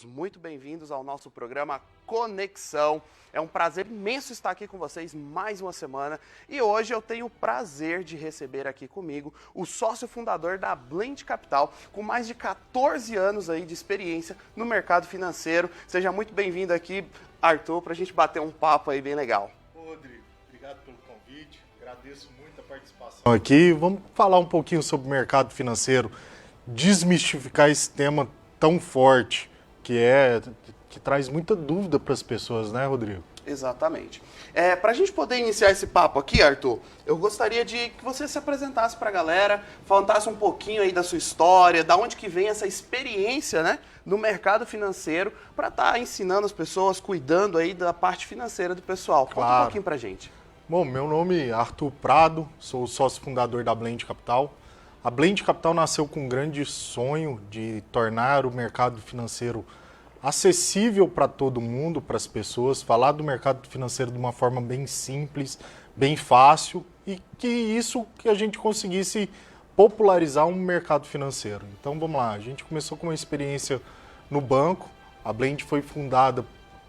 Muito bem-vindos ao nosso programa Conexão. É um prazer imenso estar aqui com vocês mais uma semana e hoje eu tenho o prazer de receber aqui comigo o sócio fundador da Blend Capital, com mais de 14 anos aí de experiência no mercado financeiro. Seja muito bem-vindo aqui, Arthur, para a gente bater um papo aí bem legal. Rodrigo, obrigado pelo convite, agradeço muito a participação aqui. Vamos falar um pouquinho sobre o mercado financeiro, desmistificar esse tema tão forte que traz muita dúvida para as pessoas, né, Rodrigo? Exatamente. Para a gente poder iniciar esse papo aqui, Arthur, eu gostaria de que você se apresentasse para a galera, contasse um pouquinho aí da sua história, da onde que vem essa experiência, né, no mercado financeiro, para estar ensinando as pessoas, cuidando aí da parte financeira do pessoal. Conta um pouquinho para a gente. Bom, meu nome é Arthur Prado, sou o sócio fundador da Blend Capital. A Blend Capital nasceu com um grande sonho de tornar o mercado financeiro acessível para todo mundo, para as pessoas, falar do mercado financeiro de uma forma bem simples, bem fácil e que a gente conseguisse popularizar um mercado financeiro. Então vamos lá, a gente começou com uma experiência no banco. A Blend foi fundada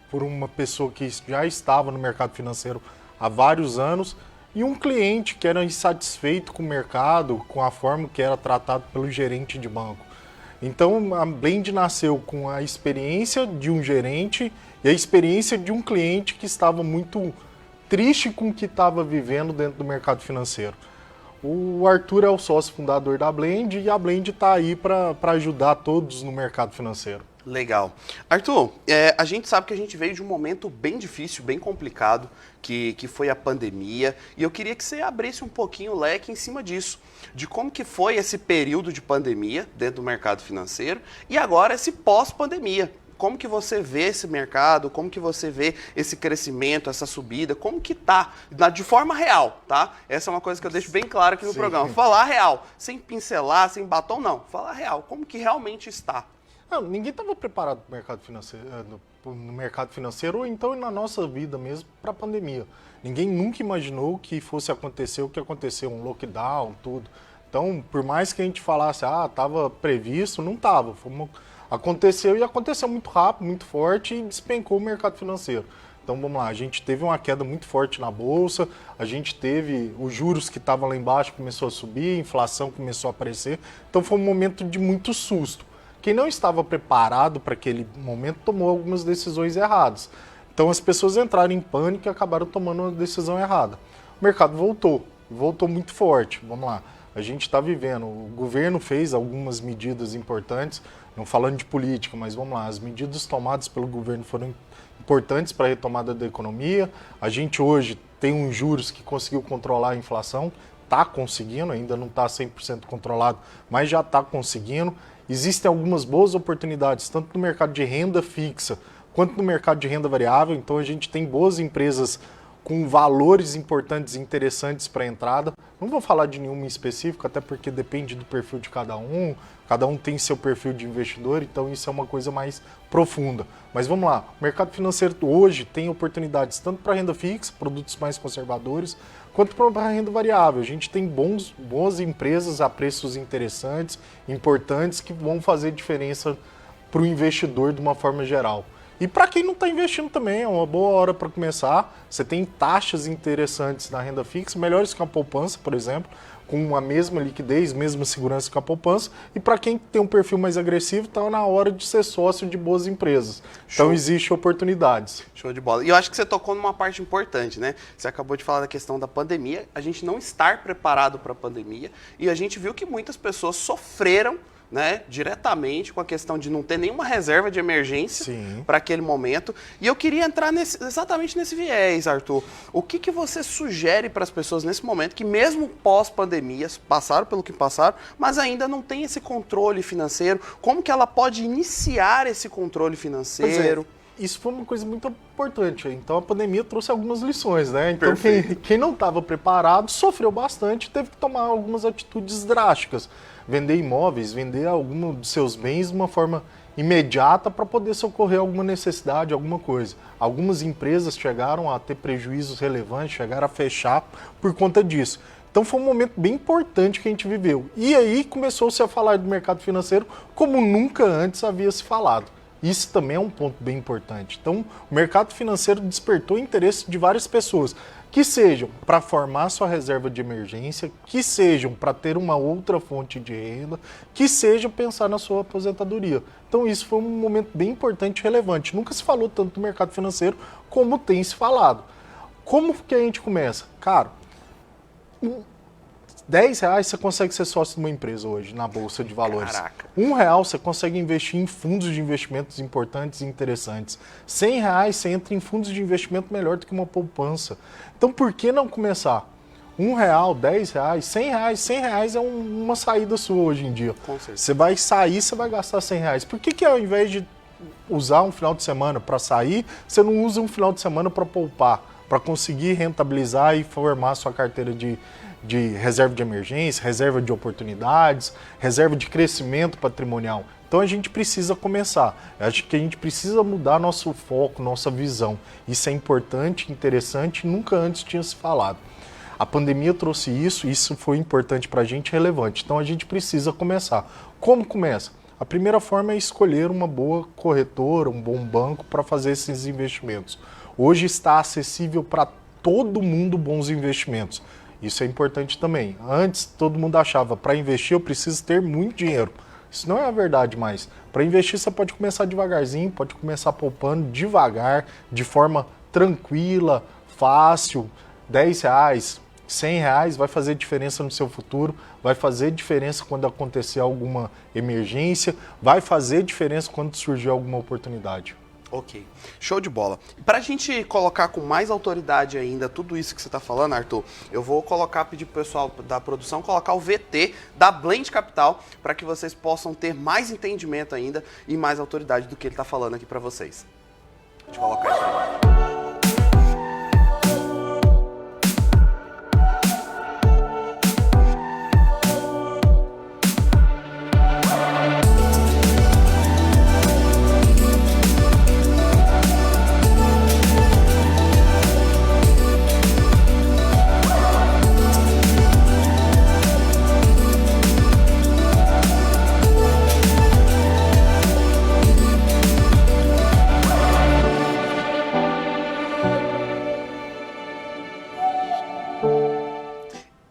por uma pessoa que já estava no mercado financeiro há vários anos e um cliente que era insatisfeito com o mercado, com a forma que era tratado pelo gerente de banco. Então, a Blend nasceu com a experiência de um gerente e a experiência de um cliente que estava muito triste com o que estava vivendo dentro do mercado financeiro. O Arthur é o sócio fundador da Blend e a Blend está aí para ajudar todos no mercado financeiro. Legal. Arthur, a gente sabe que a gente veio de um momento bem difícil, bem complicado, que foi a pandemia, e eu queria que você abrisse um pouquinho o leque em cima disso, de como que foi esse período de pandemia dentro do mercado financeiro e agora esse pós-pandemia. Como que você vê esse mercado, como que você vê esse crescimento, essa subida, como que tá, de forma real, tá? Essa é uma coisa que eu deixo bem claro aqui no programa. Falar real, sem pincelar, sem batom, não. Falar real, como que realmente está. Não, ninguém estava preparado para o mercado financeiro, no mercado financeiro ou então na nossa vida mesmo para a pandemia. Ninguém nunca imaginou que fosse acontecer o que aconteceu, um lockdown, tudo. Então, por mais que a gente falasse, estava previsto, não estava. Aconteceu e aconteceu muito rápido, muito forte e despencou o mercado financeiro. Então vamos lá, a gente teve uma queda muito forte na bolsa, a gente teve os juros que estavam lá embaixo começou a subir, a inflação começou a aparecer. Então foi um momento de muito susto. Quem não estava preparado para aquele momento tomou algumas decisões erradas. Então as pessoas entraram em pânico e acabaram tomando uma decisão errada. O mercado voltou muito forte. Vamos lá, a gente está vivendo, o governo fez algumas medidas importantes, não falando de política, mas vamos lá, as medidas tomadas pelo governo foram importantes para a retomada da economia. A gente hoje tem uns juros que conseguiu controlar a inflação, está conseguindo, ainda não está 100% controlado, mas já está conseguindo. Existem algumas boas oportunidades, tanto no mercado de renda fixa, quanto no mercado de renda variável. Então a gente tem boas empresas com valores importantes e interessantes para a entrada. Não vou falar de nenhuma em específico, até porque depende do perfil de cada um tem seu perfil de investidor, então isso é uma coisa mais profunda. Mas vamos lá, o mercado financeiro hoje tem oportunidades tanto para renda fixa, produtos mais conservadores, quanto para a renda variável. A gente tem boas empresas a preços interessantes, importantes, que vão fazer diferença para o investidor de uma forma geral. E para quem não está investindo também, é uma boa hora para começar. Você tem taxas interessantes na renda fixa, melhores que a poupança, por exemplo, com a mesma liquidez, mesma segurança que a poupança. E para quem tem um perfil mais agressivo, está na hora de ser sócio de boas empresas. Show. Então, existem oportunidades. Show de bola. E eu acho que você tocou numa parte importante, né? Você acabou de falar da questão da pandemia, a gente não estar preparado para a pandemia, e a gente viu que muitas pessoas sofreram, né, diretamente com a questão de não ter nenhuma reserva de emergência para aquele momento. E eu queria entrar exatamente nesse viés, Arthur. O que você sugere para as pessoas nesse momento que mesmo pós-pandemias passaram pelo que passaram, mas ainda não tem esse controle financeiro? Como que ela pode iniciar esse controle financeiro? Isso foi uma coisa muito importante. Então a pandemia trouxe algumas lições, né? Então quem não estava preparado sofreu bastante, teve que tomar algumas atitudes drásticas. Vender imóveis, vender algum dos seus bens de uma forma imediata para poder socorrer alguma necessidade, alguma coisa. Algumas empresas chegaram a ter prejuízos relevantes, chegaram a fechar por conta disso. Então foi um momento bem importante que a gente viveu. E aí começou-se a falar do mercado financeiro como nunca antes havia se falado. Isso também é um ponto bem importante. Então, o mercado financeiro despertou o interesse de várias pessoas, que sejam para formar sua reserva de emergência, que sejam para ter uma outra fonte de renda, que sejam pensar na sua aposentadoria. Então, isso foi um momento bem importante e relevante. Nunca se falou tanto do mercado financeiro como tem se falado. Como que a gente começa? Cara, R$10 você consegue ser sócio de uma empresa hoje, na Bolsa de Valores. Caraca. R$1 você consegue investir em fundos de investimentos importantes e interessantes. R$100 você entra em fundos de investimento melhor do que uma poupança. Então por que não começar? R$1, R$10, R$100, R$100 é uma saída sua hoje em dia. Com certeza. Você vai sair, você vai gastar R$100. Por que ao invés de usar um final de semana para sair, você não usa um final de semana para poupar, para conseguir rentabilizar e formar sua carteira de reserva de emergência, reserva de oportunidades, reserva de crescimento patrimonial? Então a gente precisa começar. Eu acho que a gente precisa mudar nosso foco, nossa visão. Isso é importante, interessante, nunca antes tinha se falado. A pandemia trouxe isso foi importante para a gente, relevante. Então a gente precisa começar. Como começa? A primeira forma é escolher uma boa corretora, um bom banco para fazer esses investimentos. Hoje está acessível para todo mundo bons investimentos. Isso é importante também. Antes, todo mundo achava, para investir eu preciso ter muito dinheiro. Isso não é a verdade mais. Para investir você pode começar devagarzinho, pode começar poupando devagar, de forma tranquila, fácil. R$10, R$100 vai fazer diferença no seu futuro, vai fazer diferença quando acontecer alguma emergência, vai fazer diferença quando surgir alguma oportunidade. Ok, show de bola. Para a gente colocar com mais autoridade ainda tudo isso que você está falando, Arthur, eu vou pedir para o pessoal da produção colocar o VT da Blend Capital para que vocês possam ter mais entendimento ainda e mais autoridade do que ele está falando aqui para vocês. Deixa eu colocar isso aí.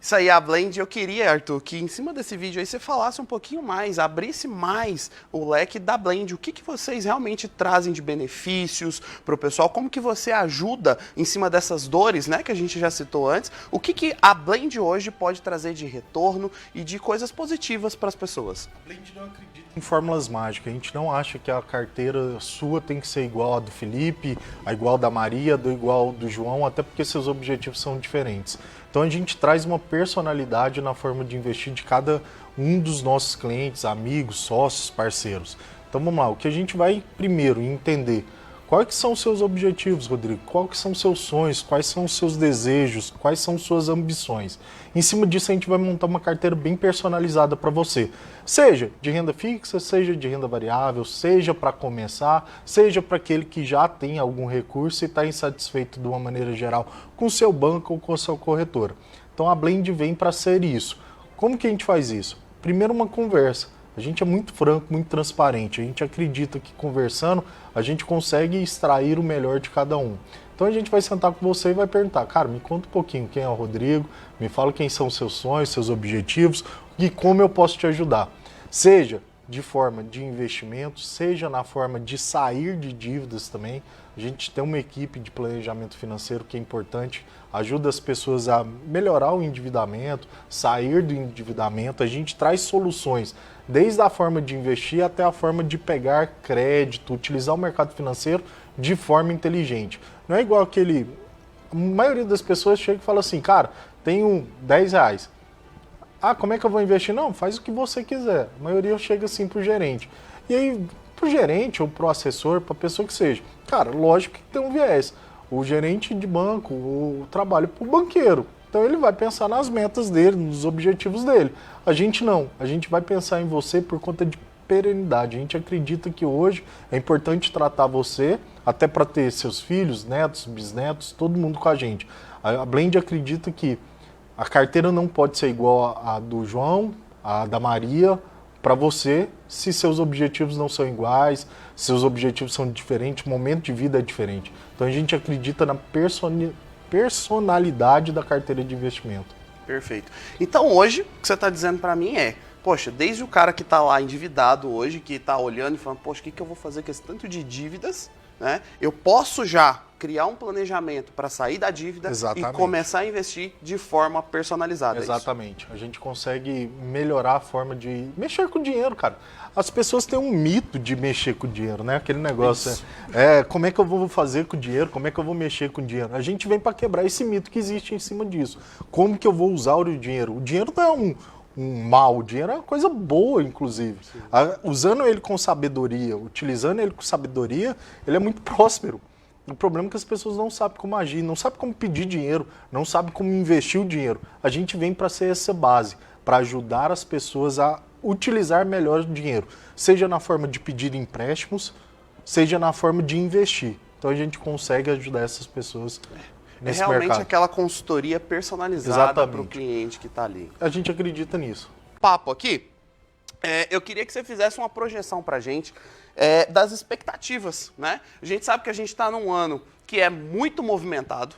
Isso aí, a Blend. Eu queria, Arthur, que em cima desse vídeo aí você falasse um pouquinho mais, abrisse mais o leque da Blend. O que vocês realmente trazem de benefícios para o pessoal? Como que você ajuda em cima dessas dores, né, que a gente já citou antes? O que a Blend hoje pode trazer de retorno e de coisas positivas para as pessoas? A Blend não acredita em fórmulas mágicas. A gente não acha que a carteira sua tem que ser igual a do Felipe, a igual da Maria, igual do João, até porque seus objetivos são diferentes. Então a gente traz uma personalidade na forma de investir de cada um dos nossos clientes, amigos, sócios, parceiros. Então vamos lá, o que a gente vai primeiro entender: quais que são os seus objetivos, Rodrigo? Quais que são os seus sonhos? Quais são os seus desejos? Quais são suas ambições? Em cima disso a gente vai montar uma carteira bem personalizada para você. Seja de renda fixa, seja de renda variável, seja para começar, seja para aquele que já tem algum recurso e está insatisfeito de uma maneira geral com o seu banco ou com a sua corretora. Então a Blend vem para ser isso. Como que a gente faz isso? Primeiro, uma conversa. A gente é muito franco, muito transparente. A gente acredita que conversando a gente consegue extrair o melhor de cada um. Então a gente vai sentar com você e vai perguntar: cara, me conta um pouquinho quem é o Rodrigo, me fala quem são os seus sonhos, seus objetivos e como eu posso te ajudar. Seja de forma de investimento, seja na forma de sair de dívidas também. A gente tem uma equipe de planejamento financeiro que é importante, ajuda as pessoas a melhorar o endividamento, sair do endividamento. A gente traz soluções, desde a forma de investir até a forma de pegar crédito, utilizar o mercado financeiro de forma inteligente. Não é igual aquele... A maioria das pessoas chega e fala assim: cara, tenho R$10. Ah, como é que eu vou investir? Não, faz o que você quiser. A maioria chega assim pro gerente. E aí, pro gerente ou pro assessor, pra pessoa que seja, cara, lógico que tem um viés. O gerente de banco, o trabalho pro banqueiro. Então ele vai pensar nas metas dele, nos objetivos dele. A gente não. A gente vai pensar em você por conta de perenidade. A gente acredita que hoje é importante tratar você, até para ter seus filhos, netos, bisnetos, todo mundo com a gente. A Blend acredita que a carteira não pode ser igual à do João, à da Maria, para você se seus objetivos não são iguais, seus objetivos são diferentes, o momento de vida é diferente. Então a gente acredita na personalidade da carteira de investimento. Perfeito. Então hoje, o que você está dizendo para mim é, poxa, desde o cara que está lá endividado hoje, que está olhando e falando, poxa, o que eu vou fazer com esse tanto de dívidas, né? Eu posso já criar um planejamento para sair da dívida e começar a investir de forma personalizada. Exatamente. A gente consegue melhorar a forma de mexer com o dinheiro, cara. As pessoas têm um mito de mexer com o dinheiro, né? Aquele negócio, como é que eu vou fazer com o dinheiro? Como é que eu vou mexer com o dinheiro? A gente vem para quebrar esse mito que existe em cima disso. Como que eu vou usar o dinheiro? O dinheiro não é um mal, o dinheiro é uma coisa boa, inclusive. Usando ele com sabedoria, utilizando ele com sabedoria, ele é muito próspero. O problema é que as pessoas não sabem como agir, não sabem como pedir dinheiro, não sabem como investir o dinheiro. A gente vem para ser essa base, para ajudar as pessoas a utilizar melhor o dinheiro, seja na forma de pedir empréstimos, seja na forma de investir. Então a gente consegue ajudar essas pessoas nesse mercado. Realmente aquela consultoria personalizada para o cliente que está ali. A gente acredita nisso. Papo aqui, eu queria que você fizesse uma projeção para a gente das expectativas, né? A gente sabe que a gente está num ano que é muito movimentado,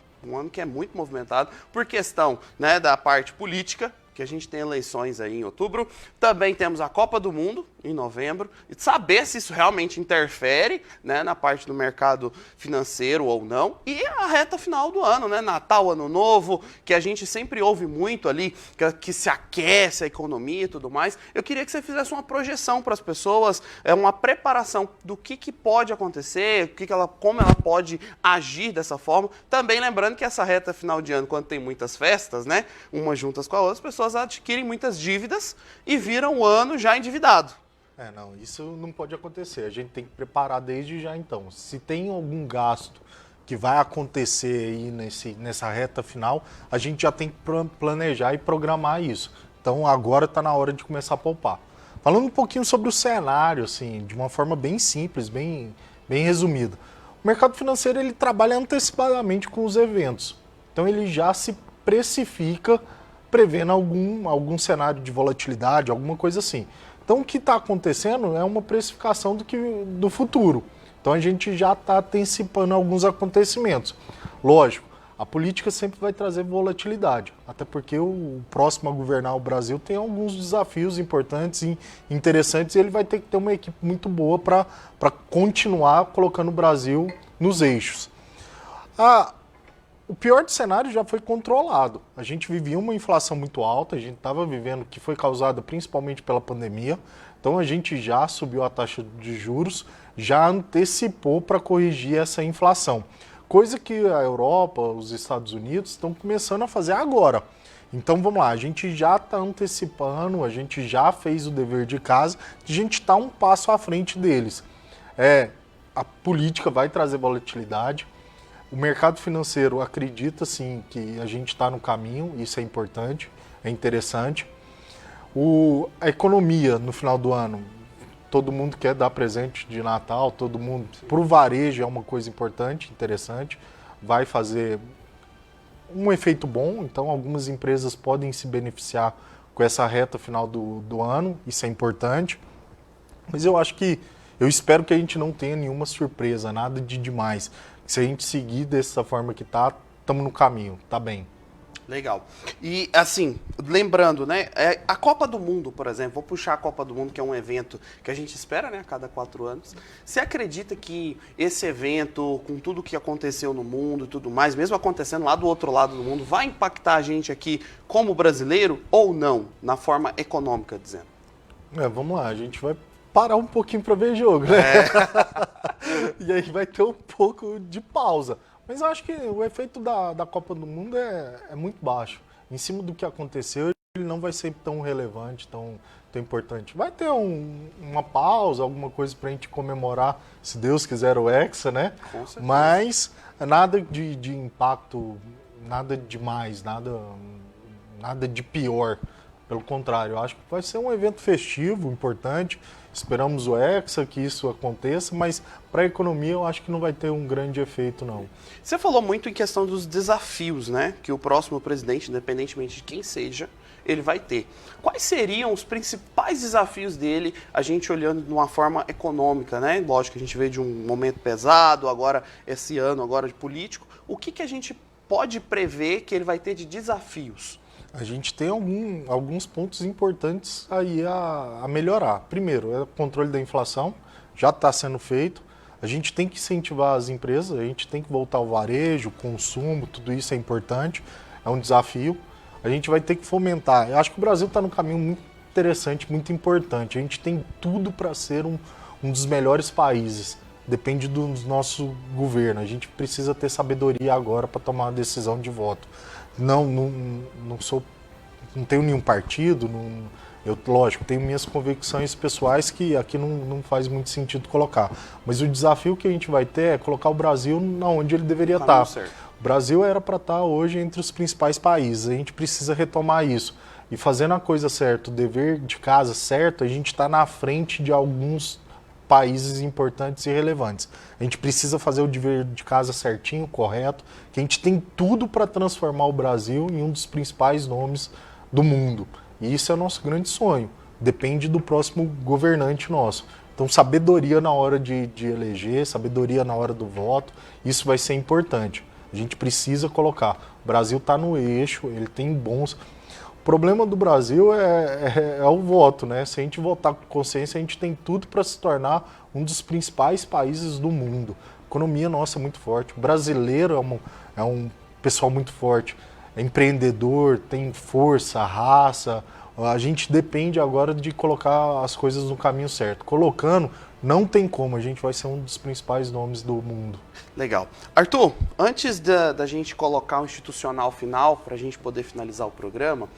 por questão, né, da parte política, que a gente tem eleições aí em outubro, também temos a Copa do Mundo em novembro, e saber se isso realmente interfere, né, na parte do mercado financeiro ou não, e a reta final do ano, né, Natal, Ano Novo, que a gente sempre ouve muito ali, que se aquece a economia e tudo mais. Eu queria que você fizesse uma projeção para as pessoas, uma preparação do que pode acontecer, como ela pode agir dessa forma. Também lembrando que essa reta final de ano, quando tem muitas festas, né, umas juntas com a outra, as pessoas adquirem muitas dívidas e viram o ano já endividado. Não, isso não pode acontecer. A gente tem que preparar desde já, então. Se tem algum gasto que vai acontecer aí nessa reta final, a gente já tem que planejar e programar isso. Então agora está na hora de começar a poupar. Falando um pouquinho sobre o cenário, assim, de uma forma bem simples, bem resumida. O mercado financeiro ele trabalha antecipadamente com os eventos. Então ele já se precifica prevendo algum cenário de volatilidade, alguma coisa assim. Então, o que está acontecendo é uma precificação do futuro. Então, a gente já está antecipando alguns acontecimentos. Lógico, a política sempre vai trazer volatilidade, até porque o próximo a governar o Brasil tem alguns desafios importantes e interessantes e ele vai ter que ter uma equipe muito boa para continuar colocando o Brasil nos eixos. O pior do cenário já foi controlado. A gente vivia uma inflação muito alta, a gente estava vivendo que foi causada principalmente pela pandemia. Então a gente já subiu a taxa de juros, já antecipou para corrigir essa inflação. Coisa que a Europa, os Estados Unidos estão começando a fazer agora. Então vamos lá, a gente já está antecipando, a gente já fez o dever de casa, a gente está um passo à frente deles. A política vai trazer volatilidade. O mercado financeiro acredita, sim, que a gente está no caminho, isso é importante, é interessante. A economia, no final do ano, todo mundo quer dar presente de Natal, todo mundo, para o varejo é uma coisa importante, interessante, vai fazer um efeito bom, então algumas empresas podem se beneficiar com essa reta final do ano, isso é importante. Mas eu espero que a gente não tenha nenhuma surpresa, nada de demais. Se a gente seguir dessa forma que tá, estamos no caminho, tá bem. Legal. E assim, lembrando, né, a Copa do Mundo, por exemplo, vou puxar a Copa do Mundo, que é um evento que a gente espera, né, a cada 4 anos. Você acredita que esse evento, com tudo que aconteceu no mundo e tudo mais, mesmo acontecendo lá do outro lado do mundo, vai impactar a gente aqui como brasileiro ou não, na forma econômica, dizendo? Vamos lá, a gente vai parar um pouquinho para ver jogo, né? E aí vai ter um pouco de pausa. Mas eu acho que o efeito da Copa do Mundo é muito baixo. Em cima do que aconteceu, ele não vai ser tão relevante, tão importante. Vai ter uma pausa, alguma coisa para a gente comemorar, se Deus quiser, o Hexa, né? Com certeza. Mas nada de impacto, nada demais, nada de pior. Pelo contrário, eu acho que vai ser um evento festivo, importante. Esperamos o Hexa, que isso aconteça, mas para a economia eu acho que não vai ter um grande efeito, não. Você falou muito em questão dos desafios, né? Que o próximo presidente, independentemente de quem seja, ele vai ter. Quais seriam os principais desafios dele, a gente olhando de uma forma econômica, né? Lógico que a gente veio de um momento pesado, agora esse ano agora de político. O que a gente pode prever que ele vai ter de desafios? A gente tem alguns pontos importantes aí a melhorar. Primeiro, é o controle da inflação, já está sendo feito. A gente tem que incentivar as empresas, a gente tem que voltar ao varejo, consumo, tudo isso é importante, é um desafio. A gente vai ter que fomentar. Eu acho que o Brasil está num caminho muito interessante, muito importante. A gente tem tudo para ser um dos melhores países. Depende do nosso governo. A gente precisa ter sabedoria agora para tomar uma decisão de voto. Não tenho nenhum partido, lógico, tenho minhas convicções pessoais que aqui não faz muito sentido colocar. Mas o desafio que a gente vai ter é colocar o Brasil onde ele deveria estar. O Brasil era para estar hoje entre os principais países. A gente precisa retomar isso. E fazendo a coisa certa, o dever de casa certo, a gente está na frente de alguns países importantes e relevantes. A gente precisa fazer o dever de casa certinho, correto, que a gente tem tudo para transformar o Brasil em um dos principais nomes do mundo. E isso é o nosso grande sonho. Depende do próximo governante nosso. Então, sabedoria na hora de eleger, sabedoria na hora do voto, isso vai ser importante. A gente precisa colocar. O Brasil está no eixo, ele tem bons... O problema do Brasil é o voto, né? Se a gente votar com consciência, a gente tem tudo para se tornar um dos principais países do mundo. A economia nossa é muito forte. O brasileiro é um pessoal muito forte. É empreendedor, tem força, raça. A gente depende agora de colocar as coisas no caminho certo. Colocando, não tem como. A gente vai ser um dos principais nomes do mundo. Legal. Arthur, antes da gente colocar o institucional final, para a gente poder finalizar o programa,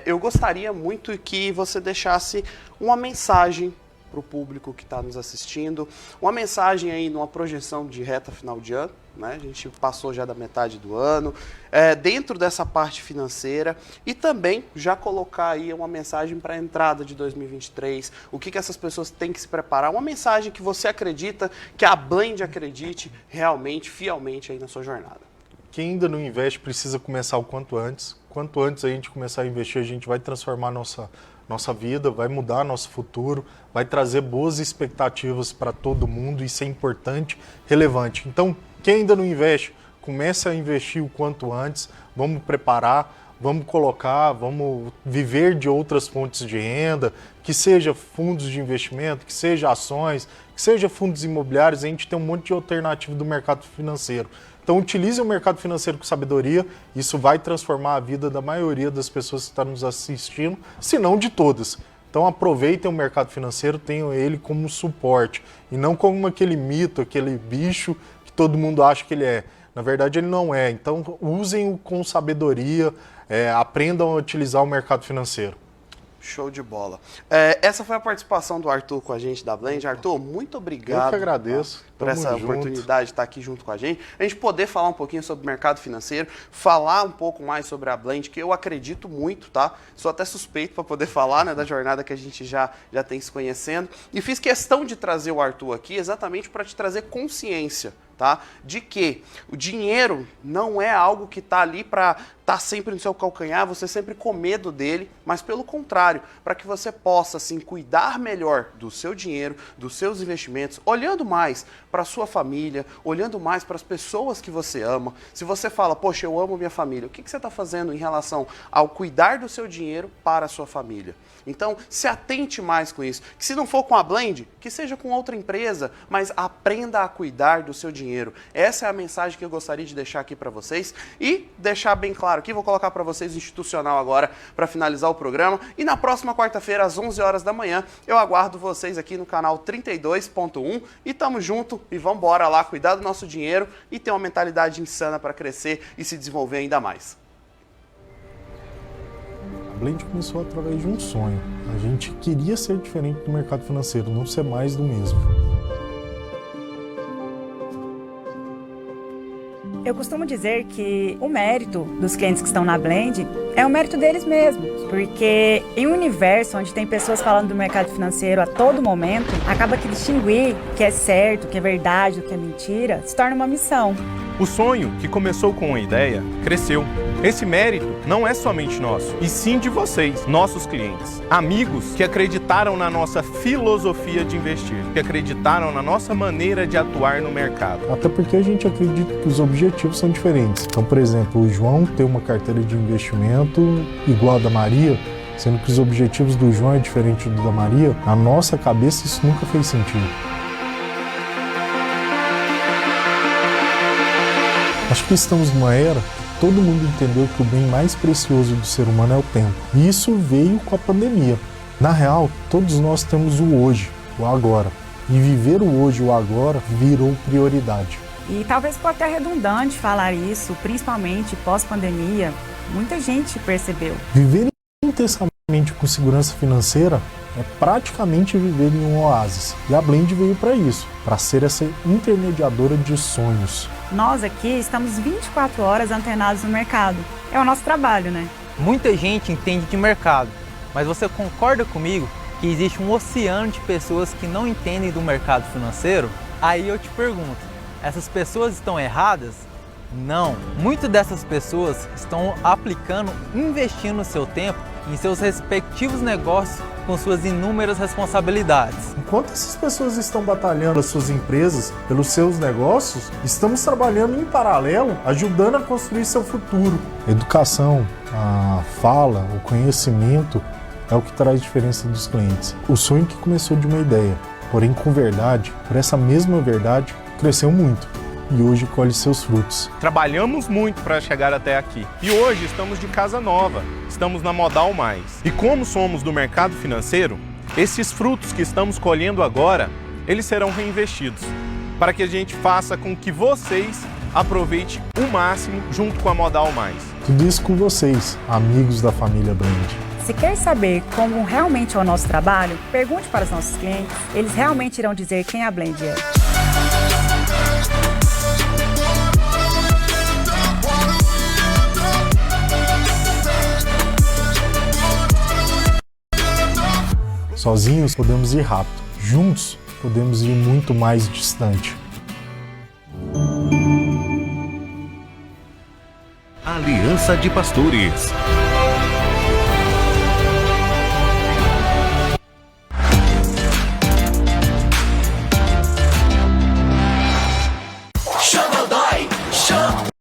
eu gostaria muito que você deixasse uma mensagem para o público que está nos assistindo, uma mensagem aí numa projeção de reta final de ano, né? A gente passou já da metade do ano, dentro dessa parte financeira, e também já colocar aí uma mensagem para a entrada de 2023, o que essas pessoas têm que se preparar, uma mensagem que você acredita, que a Blend acredite realmente, fielmente aí na sua jornada. Quem ainda não investe precisa começar o quanto antes. Quanto antes a gente começar a investir, a gente vai transformar nossa vida, vai mudar nosso futuro, vai trazer boas expectativas para todo mundo, isso é importante, relevante. Então, quem ainda não investe, comece a investir o quanto antes, vamos preparar, vamos colocar, vamos viver de outras fontes de renda, que seja fundos de investimento, que seja ações, que seja fundos imobiliários, a gente tem um monte de alternativa do mercado financeiro. Então, utilize o mercado financeiro com sabedoria, isso vai transformar a vida da maioria das pessoas que estão nos assistindo, se não de todas. Então, aproveitem o mercado financeiro, tenham ele como suporte, e não como aquele mito, aquele bicho que todo mundo acha que ele é. Na verdade, ele não é. Então, usem-o com sabedoria, aprendam a utilizar o mercado financeiro. Show de bola. Essa foi a participação do Arthur com a gente da Blend. Arthur, muito obrigado. Eu que agradeço. Por essa oportunidade de estar aqui junto com a gente. A gente poder falar um pouquinho sobre o mercado financeiro, falar um pouco mais sobre a Blend, que eu acredito muito, tá? Sou até suspeito para poder falar, né, da jornada que a gente já tem se conhecendo. E fiz questão de trazer o Arthur aqui exatamente para te trazer consciência, tá? De que o dinheiro não é algo que está ali para estar sempre no seu calcanhar, você sempre com medo dele, mas pelo contrário, para que você possa assim cuidar melhor do seu dinheiro, dos seus investimentos, olhando mais para a sua família, olhando mais para as pessoas que você ama. Se você fala, poxa, eu amo minha família, o que você está fazendo em relação ao cuidar do seu dinheiro para a sua família? Então, se atente mais com isso. Que se não for com a Blend, que seja com outra empresa, mas aprenda a cuidar do seu dinheiro. Essa é a mensagem que eu gostaria de deixar aqui para vocês e deixar bem claro aqui, vou colocar para vocês o institucional agora para finalizar o programa. E na próxima quarta-feira, às 11 horas da manhã, eu aguardo vocês aqui no canal 32.1 e tamo junto e vamos embora lá cuidar do nosso dinheiro e ter uma mentalidade insana para crescer e se desenvolver ainda mais. A Blend começou através de um sonho. A gente queria ser diferente do mercado financeiro, não ser mais do mesmo. Eu costumo dizer que o mérito dos clientes que estão na Blend É o mérito deles mesmo, porque em um universo onde tem pessoas falando do mercado financeiro a todo momento, acaba que distinguir o que é certo, o que é verdade, o que é mentira, se torna uma missão. O sonho, que começou com uma ideia, cresceu. Esse mérito não é somente nosso, e sim de vocês, nossos clientes. Amigos que acreditaram na nossa filosofia de investir, que acreditaram na nossa maneira de atuar no mercado. Até porque a gente acredita que os objetivos são diferentes. Então, por exemplo, o João tem uma carteira de investimento igual a da Maria, sendo que os objetivos do João é diferente do da Maria. Na nossa cabeça isso nunca fez sentido. Acho que estamos numa era que todo mundo entendeu que o bem mais precioso do ser humano é o tempo. E isso veio com a pandemia. Na real, todos nós temos o hoje, o agora. E viver o hoje e o agora virou prioridade. E talvez pode até redundante falar isso, principalmente pós-pandemia, muita gente percebeu. Viver intensamente com segurança financeira é praticamente viver em um oásis. E a Blend veio para isso, para ser essa intermediadora de sonhos. Nós aqui estamos 24 horas antenados no mercado. É o nosso trabalho, né? Muita gente entende de mercado, mas você concorda comigo que existe um oceano de pessoas que não entendem do mercado financeiro? Aí eu te pergunto, essas pessoas estão erradas? Não. Muitas dessas pessoas estão aplicando, investindo seu tempo em seus respectivos negócios com suas inúmeras responsabilidades. Enquanto essas pessoas estão batalhando as suas empresas pelos seus negócios, estamos trabalhando em paralelo, ajudando a construir seu futuro. A educação, a fala, o conhecimento é o que traz diferença dos clientes. O sonho que começou de uma ideia, porém com verdade, por essa mesma verdade, cresceu muito. E hoje colhe seus frutos. Trabalhamos muito para chegar até aqui. E hoje estamos de casa nova, estamos na Modal Mais. E como somos do mercado financeiro, esses frutos que estamos colhendo agora, eles serão reinvestidos, para que a gente faça com que vocês aproveitem o máximo junto com a Modal Mais. Tudo isso com vocês, amigos da família Blend. Se quer saber como realmente é o nosso trabalho, pergunte para os nossos clientes, eles realmente irão dizer quem a Blend é. Sozinhos podemos ir rápido, juntos podemos ir muito mais distante. Aliança de Pastores.